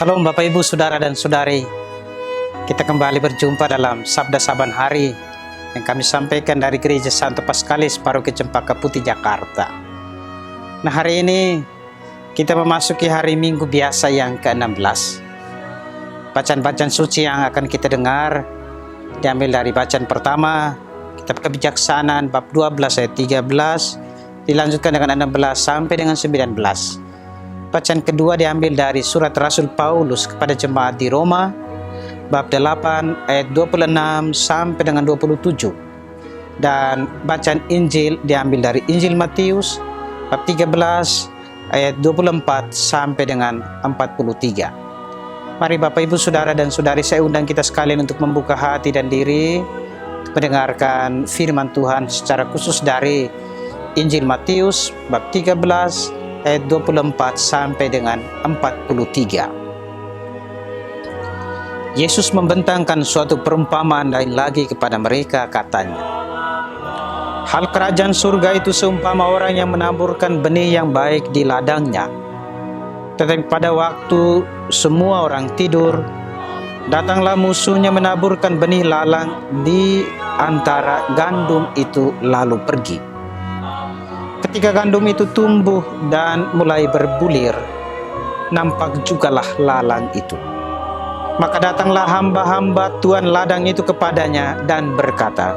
Salam Bapak Ibu Saudara dan Saudari. Kita kembali berjumpa dalam Sabda Saban Hari yang kami sampaikan dari Gereja Santo Paskalis Paroki Cempaka Putih Jakarta. Nah, hari ini kita memasuki hari Minggu biasa yang ke-16. Bacaan-bacaan suci yang akan kita dengar diambil dari bacaan pertama Kitab Kebijaksanaan bab 12 ayat 13, dilanjutkan dengan 16 sampai dengan 19. Bacaan kedua diambil dari surat Rasul Paulus kepada jemaat di Roma, bab 8 ayat 26 sampai dengan 27. Dan bacaan Injil diambil dari Injil Matius, bab 13 ayat 24 sampai dengan 43. Mari Bapak Ibu Saudara dan Saudari, saya undang kita sekalian untuk membuka hati dan diri mendengarkan firman Tuhan secara khusus dari Injil Matius, bab 13 ayat 24 sampai dengan 43. Yesus membentangkan suatu perumpamaan lain lagi kepada mereka, katanya, "Hal kerajaan surga itu seumpama orang yang menaburkan benih yang baik di ladangnya. Tetapi pada waktu semua orang tidur, datanglah musuhnya menaburkan benih lalang di antara gandum itu lalu pergi. Ketika gandum itu tumbuh dan mulai berbulir, nampak jugalah lalang itu. Maka datanglah hamba-hamba Tuan ladang itu kepadanya dan berkata,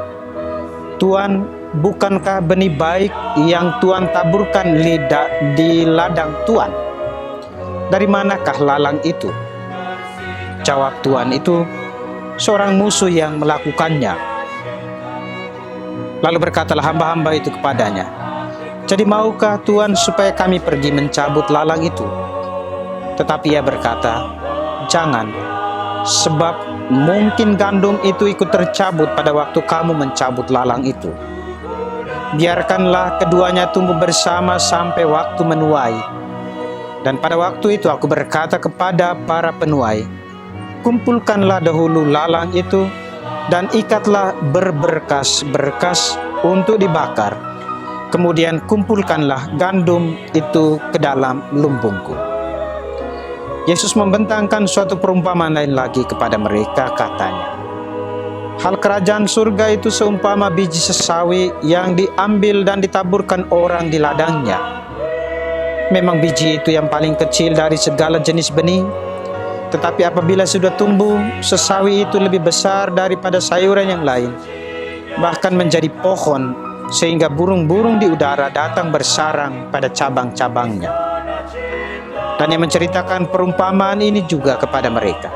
'Tuan, bukankah benih baik yang Tuan taburkan di ladang Tuan? Dari manakah lalang itu?' Jawab Tuan itu, 'Seorang musuh yang melakukannya.' Lalu berkatalah hamba-hamba itu kepadanya, 'Jadi maukah Tuan supaya kami pergi mencabut lalang itu?' Tetapi ia berkata, 'Jangan, sebab mungkin gandum itu ikut tercabut pada waktu kamu mencabut lalang itu. Biarkanlah keduanya tumbuh bersama sampai waktu menuai. Dan pada waktu itu aku berkata kepada para penuai, kumpulkanlah dahulu lalang itu dan ikatlah berberkas-berkas untuk dibakar. Kemudian kumpulkanlah gandum itu ke dalam lumbungku.' Yesus membentangkan suatu perumpamaan lain lagi kepada mereka, katanya, 'Hal kerajaan surga itu seumpama biji sesawi yang diambil dan ditaburkan orang di ladangnya. Memang biji itu yang paling kecil dari segala jenis benih, tetapi apabila sudah tumbuh, sesawi itu lebih besar daripada sayuran yang lain, bahkan menjadi pohon, sehingga burung-burung di udara datang bersarang pada cabang-cabangnya.' Dan yang menceritakan perumpamaan ini juga kepada mereka,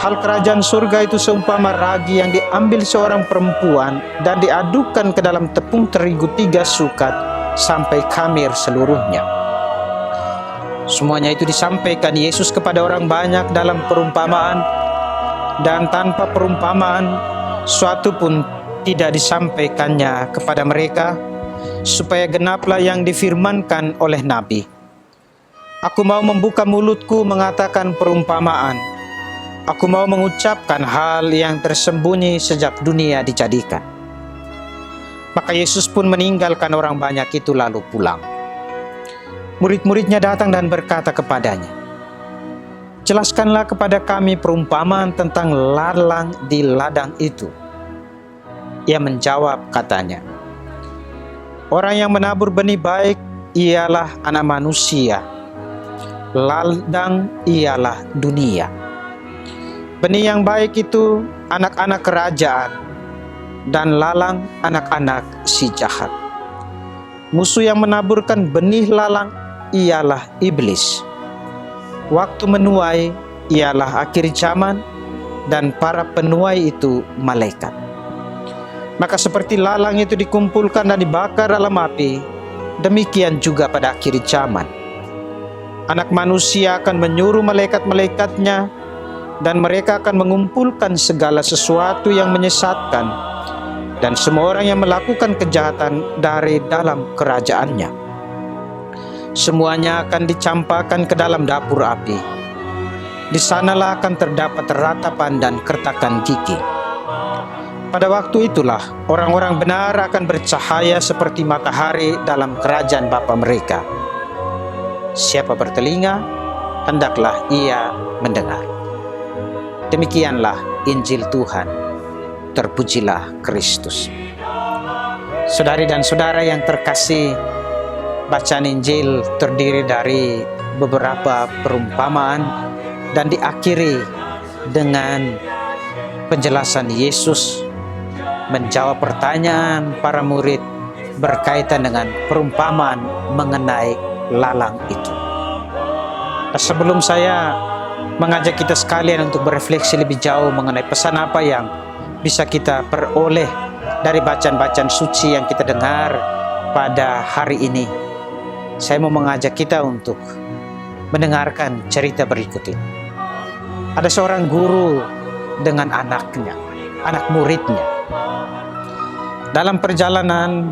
'Hal kerajaan surga itu seumpama ragi yang diambil seorang perempuan dan diadukkan ke dalam tepung terigu 3 sukat sampai khamir seluruhnya.' Semuanya itu disampaikan Yesus kepada orang banyak dalam perumpamaan, dan tanpa perumpamaan suatu pun tidak disampaikannya kepada mereka, supaya genaplah yang difirmankan oleh Nabi, 'Aku mau membuka mulutku mengatakan perumpamaan. Aku mau mengucapkan hal yang tersembunyi sejak dunia dijadikan.' Maka Yesus pun meninggalkan orang banyak itu lalu pulang. Murid-muridnya datang dan berkata kepadanya, 'Jelaskanlah kepada kami perumpamaan tentang lalang di ladang itu.' Ia menjawab, katanya, 'Orang yang menabur benih baik ialah anak manusia. Ladang ialah dunia. Benih yang baik itu anak-anak kerajaan, dan lalang anak-anak si jahat. Musuh yang menaburkan benih lalang ialah iblis. Waktu menuai ialah akhir zaman, dan para penuai itu malaikat. Maka seperti lalang itu dikumpulkan dan dibakar dalam api, demikian juga pada akhir zaman. Anak manusia akan menyuruh malaikat-malaikatnya, dan mereka akan mengumpulkan segala sesuatu yang menyesatkan dan semua orang yang melakukan kejahatan dari dalam kerajaannya. Semuanya akan dicampakkan ke dalam dapur api. Di sanalah akan terdapat ratapan dan kertakan gigi. Pada waktu itulah orang-orang benar akan bercahaya seperti matahari dalam kerajaan Bapa mereka. Siapa bertelinga, hendaklah ia mendengar. Demikianlah Injil Tuhan. Terpujilah Kristus. Saudari dan saudara yang terkasih, bacaan Injil terdiri dari beberapa perumpamaan dan diakhiri dengan penjelasan Yesus menjawab pertanyaan para murid berkaitan dengan perumpamaan mengenai lalang itu. Nah, sebelum saya mengajak kita sekalian untuk berefleksi lebih jauh mengenai pesan apa yang bisa kita peroleh dari bacaan-bacaan suci yang kita dengar pada hari ini, saya mau mengajak kita untuk mendengarkan cerita berikut ini. Ada seorang guru dengan anaknya, anak muridnya. Dalam perjalanan,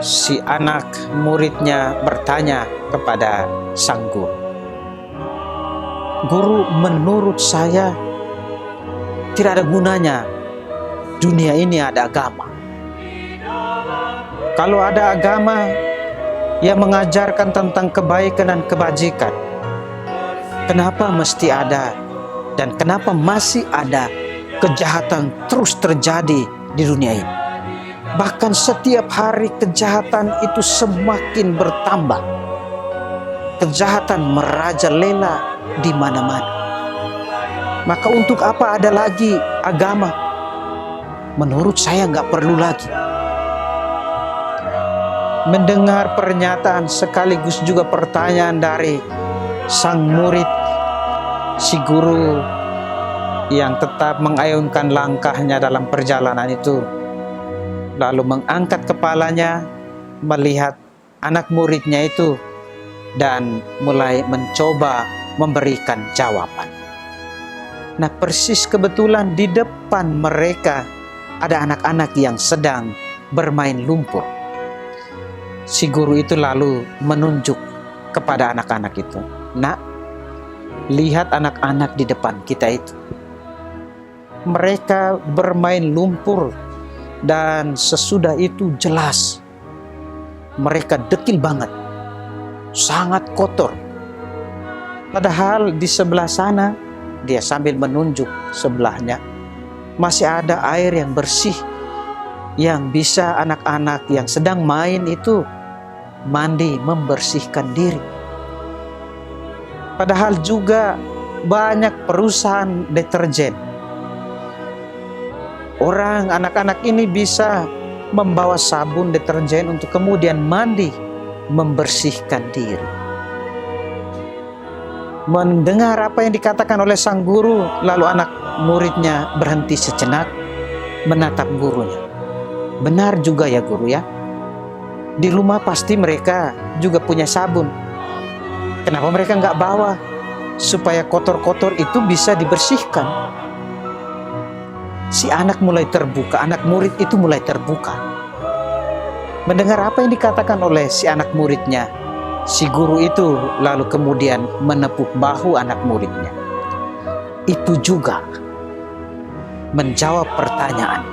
si anak muridnya bertanya kepada sang guru, "Guru, menurut saya tidak ada gunanya dunia ini ada agama. Kalau ada agama yang mengajarkan tentang kebaikan dan kebajikan, kenapa mesti ada dan kenapa masih ada kejahatan terus terjadi di dunia ini? Bahkan setiap hari kejahatan itu semakin bertambah. Kejahatan merajalela di mana-mana. Maka untuk apa ada lagi agama? Menurut saya nggak perlu lagi." Mendengar pernyataan sekaligus juga pertanyaan dari sang murid, si guru yang tetap mengayunkan langkahnya dalam perjalanan itu, lalu mengangkat kepalanya melihat anak muridnya itu dan mulai mencoba memberikan jawaban. Nah, persis kebetulan di depan mereka ada anak-anak yang sedang bermain lumpur. Si guru itu lalu menunjuk kepada anak-anak itu, "Nak, lihat anak-anak di depan kita itu. Mereka bermain lumpur dan sesudah itu jelas mereka dekil banget, sangat kotor. Padahal di sebelah sana," dia sambil menunjuk sebelahnya, "masih ada air yang bersih yang bisa anak-anak yang sedang main itu mandi membersihkan diri. Padahal juga banyak perusahaan deterjen. Anak-anak ini bisa membawa sabun deterjen untuk kemudian mandi membersihkan diri." Mendengar apa yang dikatakan oleh sang guru, lalu anak muridnya berhenti sejenak menatap gurunya. "Benar juga ya guru ya. Di rumah pasti mereka juga punya sabun. Kenapa mereka nggak bawa supaya kotor-kotor itu bisa dibersihkan?" Si anak mulai terbuka, anak murid itu mulai terbuka. Mendengar apa yang dikatakan oleh si anak muridnya, si guru itu lalu kemudian menepuk bahu anak muridnya. Itu juga menjawab pertanyaan.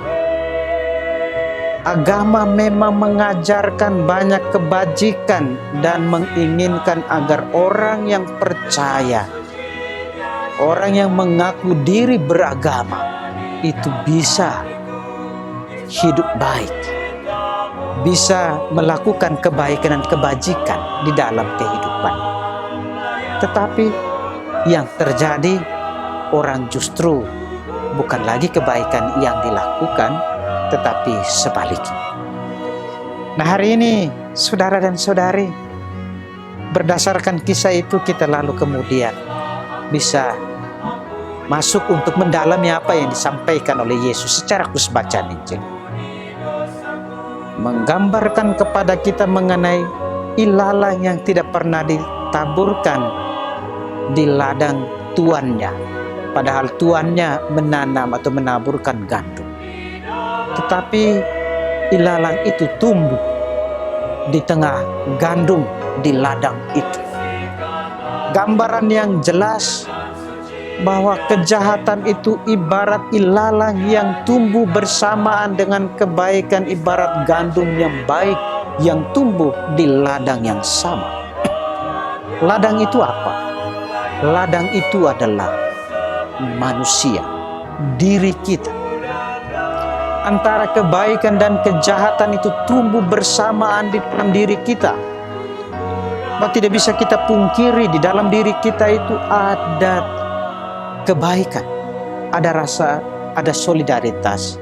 Agama memang mengajarkan banyak kebajikan dan menginginkan agar orang yang percaya, orang yang mengaku diri beragama, itu bisa hidup baik, bisa melakukan kebaikan dan kebajikan di dalam kehidupan. Tetapi yang terjadi, orang justru bukan lagi kebaikan yang dilakukan, tetapi sebaliknya. Nah, hari ini saudara dan saudari, berdasarkan kisah itu kita lalu kemudian bisa masuk untuk mendalami apa yang disampaikan oleh Yesus secara khusus bacaan Injil. Menggambarkan kepada kita mengenai ilalang yang tidak pernah ditaburkan di ladang tuannya, padahal tuannya menanam atau menaburkan gandum. Tetapi ilalang itu tumbuh di tengah gandum di ladang itu. Gambaran yang jelas bahwa kejahatan itu ibarat ilalang yang tumbuh bersamaan dengan kebaikan, ibarat gandum yang baik yang tumbuh di ladang yang sama. Ladang itu apa? Ladang itu adalah manusia, diri kita. Antara kebaikan dan kejahatan itu tumbuh bersamaan di dalam diri kita. Bahwa tidak bisa kita pungkiri, di dalam diri kita itu ada kebaikan, ada rasa, ada solidaritas,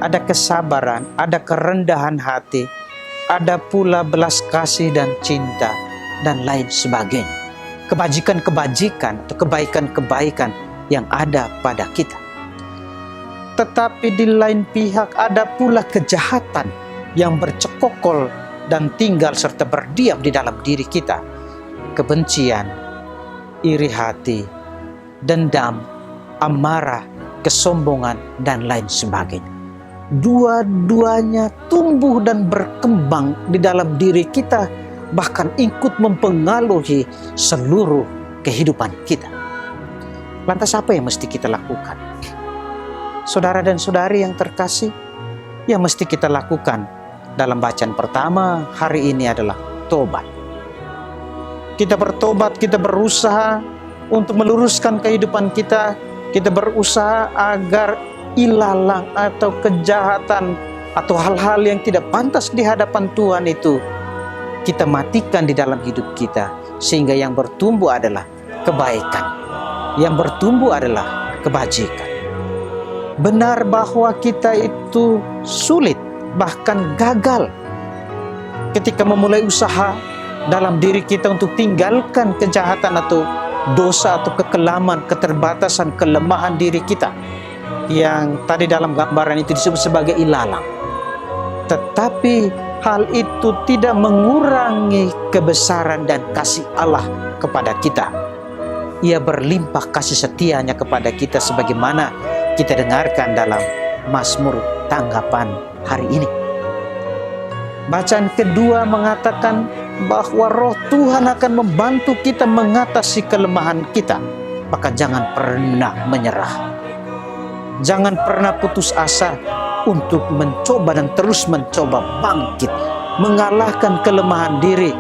ada kesabaran, ada kerendahan hati, ada pula belas kasih dan cinta, dan lain sebagainya. Kebajikan-kebajikan atau kebaikan-kebaikan yang ada pada kita. Tetapi di lain pihak ada pula kejahatan yang bercekokol dan tinggal serta berdiam di dalam diri kita. Kebencian, iri hati, dendam, amarah, kesombongan, dan lain sebagainya. Dua-duanya tumbuh dan berkembang di dalam diri kita, bahkan ikut mempengaruhi seluruh kehidupan kita. Lantas apa yang mesti kita lakukan? Saudara dan saudari yang terkasih, yang mesti kita lakukan dalam bacaan pertama hari ini adalah tobat. Kita bertobat, kita berusaha untuk meluruskan kehidupan kita. Kita berusaha agar ilalang atau kejahatan atau hal-hal yang tidak pantas di hadapan Tuhan itu kita matikan di dalam hidup kita, sehingga yang bertumbuh adalah kebaikan, yang bertumbuh adalah kebajikan. Benar bahwa kita itu sulit, bahkan gagal ketika memulai usaha dalam diri kita untuk tinggalkan kejahatan atau dosa atau kekelaman, keterbatasan, kelemahan diri kita yang tadi dalam gambaran itu disebut sebagai ilalang. Tetapi hal itu tidak mengurangi kebesaran dan kasih Allah kepada kita. Ia berlimpah kasih setianya kepada kita sebagaimana kita dengarkan dalam Mazmur tanggapan hari ini. Bacaan kedua mengatakan bahwa Roh Tuhan akan membantu kita mengatasi kelemahan kita. Maka jangan pernah menyerah. Jangan pernah putus asa untuk mencoba dan terus mencoba bangkit, mengalahkan kelemahan diri,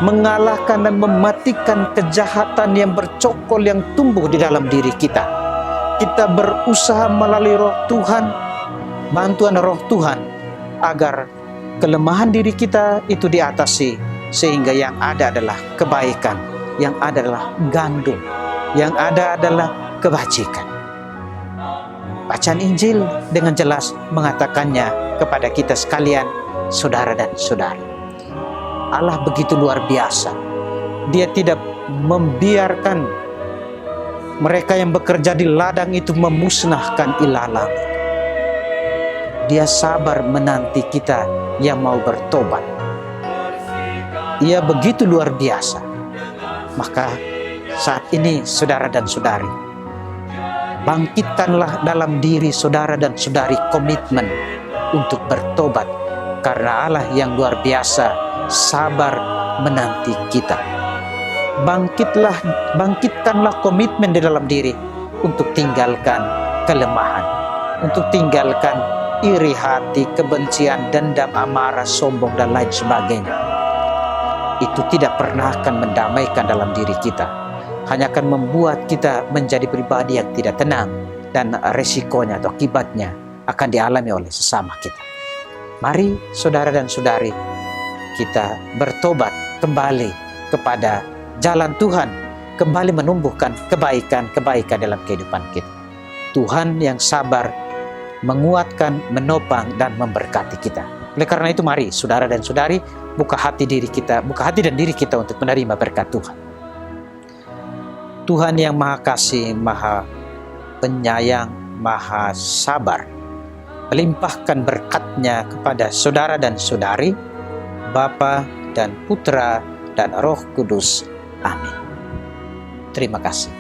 mengalahkan dan mematikan kejahatan yang bercokol yang tumbuh di dalam diri kita. Kita berusaha melalui Roh Tuhan, bantuan Roh Tuhan, agar kelemahan diri kita itu diatasi, sehingga yang ada adalah kebaikan, yang ada adalah gandum, yang ada adalah kebajikan. Bacaan Injil dengan jelas mengatakannya kepada kita sekalian, saudara dan saudari. Allah begitu luar biasa. Dia tidak membiarkan mereka yang bekerja di ladang itu memusnahkan ilalang. Dia sabar menanti kita yang mau bertobat. Ia begitu luar biasa. Maka saat ini saudara dan saudari, bangkitkanlah dalam diri saudara dan saudari komitmen untuk bertobat, karena Allah yang luar biasa sabar menanti kita. Bangkitkanlah komitmen di dalam diri untuk tinggalkan kelemahan, untuk tinggalkan iri hati, kebencian, dendam, amarah, sombong, dan lain sebagainya. Itu tidak pernah akan mendamaikan dalam diri kita, hanya akan membuat kita menjadi pribadi yang tidak tenang, dan resikonya atau akibatnya akan dialami oleh sesama kita. Mari saudara dan saudari, kita bertobat kembali kepada jalan Tuhan, kembali menumbuhkan kebaikan-kebaikan dalam kehidupan kita. Tuhan yang sabar menguatkan, menopang, dan memberkati kita. Oleh karena itu mari saudara dan saudari, buka hati dan diri kita untuk menerima berkat Tuhan. Tuhan yang Maha Kasih, Maha Penyayang, Maha Sabar, melimpahkan berkat-Nya kepada saudara dan saudari, Bapa dan Putra dan Roh Kudus. Amin. Terima kasih.